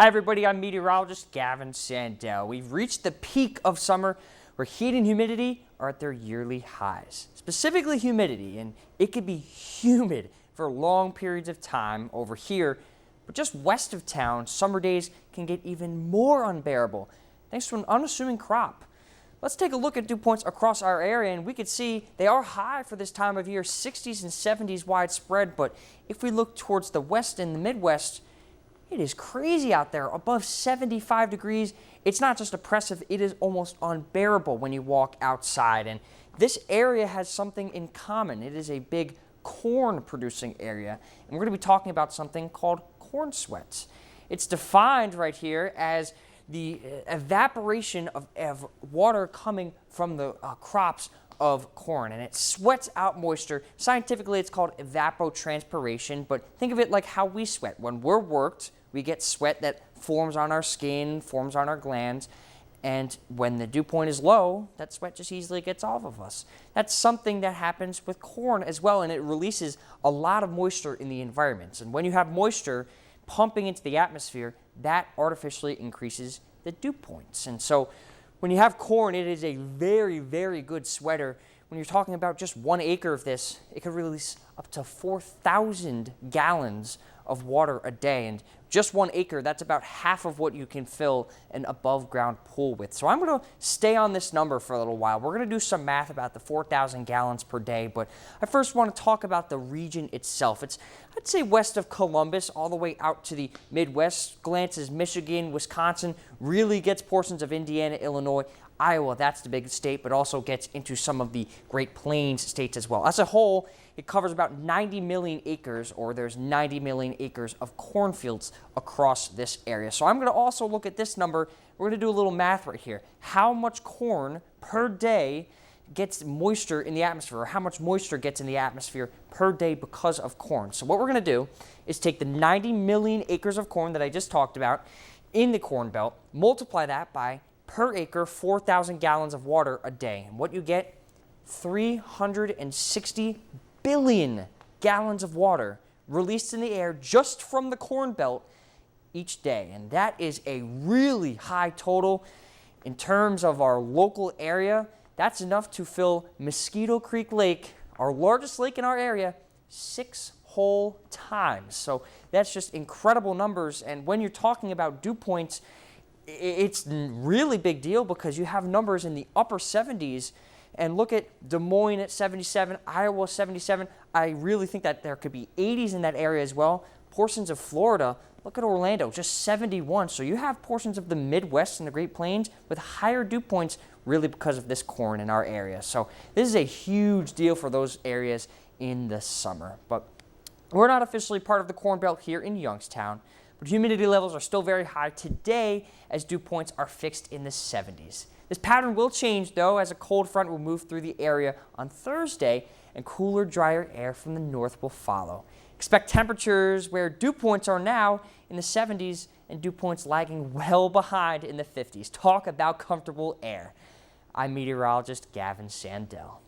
Hi everybody, I'm Meteorologist Gavin Sandel. We've reached the peak of summer where heat and humidity are at their yearly highs. Specifically humidity, and it could be humid for long periods of time over here, but just west of town, summer days can get even more unbearable thanks to an unassuming crop. Let's take a look at dew points across our area, and we can see they are high for this time of year, 60s and 70s widespread, but if we look towards the west and the Midwest, it is crazy out there, above 75 degrees. It's not just oppressive, it is almost unbearable when you walk outside. And this area has something in common. It is a big corn producing area. And we're going to be talking about something called corn sweats. It's defined right here as the evaporation of water coming from the crops of corn, and it sweats out moisture. Scientifically, it's called evapotranspiration, but think of it like how we sweat. When we're worked, we get sweat that forms on our skin, forms on our glands, and when the dew point is low, that sweat just easily gets off of us. That's something that happens with corn as well, and it releases a lot of moisture in the environment. And when you have moisture pumping into the atmosphere, that artificially increases the dew points. And so when you have corn, it is a very, very good sweater. When you're talking about just 1 acre of this, it could release up to 4,000 gallons of water a day. And just 1 acre, that's about half of what you can fill an above ground pool with. So I'm going to stay on this number for a little while. We're going to do some math about the 4,000 gallons per day, but I first want to talk about the region itself. It's, I'd say, west of Columbus all the way out to the Midwest. Glances Michigan, Wisconsin, really gets portions of Indiana, Illinois, Iowa, that's the big state, but also gets into some of the Great Plains states as well. As a whole, it covers about 90 million acres, or there's 90 million acres of cornfields across this area. So I'm going to also look at this number. We're going to do a little math right here. How much corn per day gets moisture in the atmosphere, or how much moisture gets in the atmosphere per day because of corn? So what we're going to do is take the 90 million acres of corn that I just talked about in the Corn Belt, multiply that by per acre 4,000 gallons of water a day. And what you get, 360 billion gallons of water released in the air just from the Corn Belt each day. And that is a really high total. In terms of our local area, that's enough to fill Mosquito Creek Lake, our largest lake in our area, 6 whole times. So that's just incredible numbers. And when you're talking about dew points, it's a really big deal because you have numbers in the upper 70s. And look at Des Moines at 77, Iowa 77. I really think that there could be 80s in that area as well. Portions of Florida, look at Orlando, just 71. So you have portions of the Midwest and the Great Plains with higher dew points really because of this corn in our area. So this is a huge deal for those areas in the summer. But we're not officially part of the Corn Belt here in Youngstown, but humidity levels are still very high today as dew points are fixed in the 70s. This pattern will change, though, as a cold front will move through the area on Thursday and cooler, drier air from the north will follow. Expect temperatures where dew points are now in the 70s and dew points lagging well behind in the 50s. Talk about comfortable air. I'm meteorologist Gavin Sandel.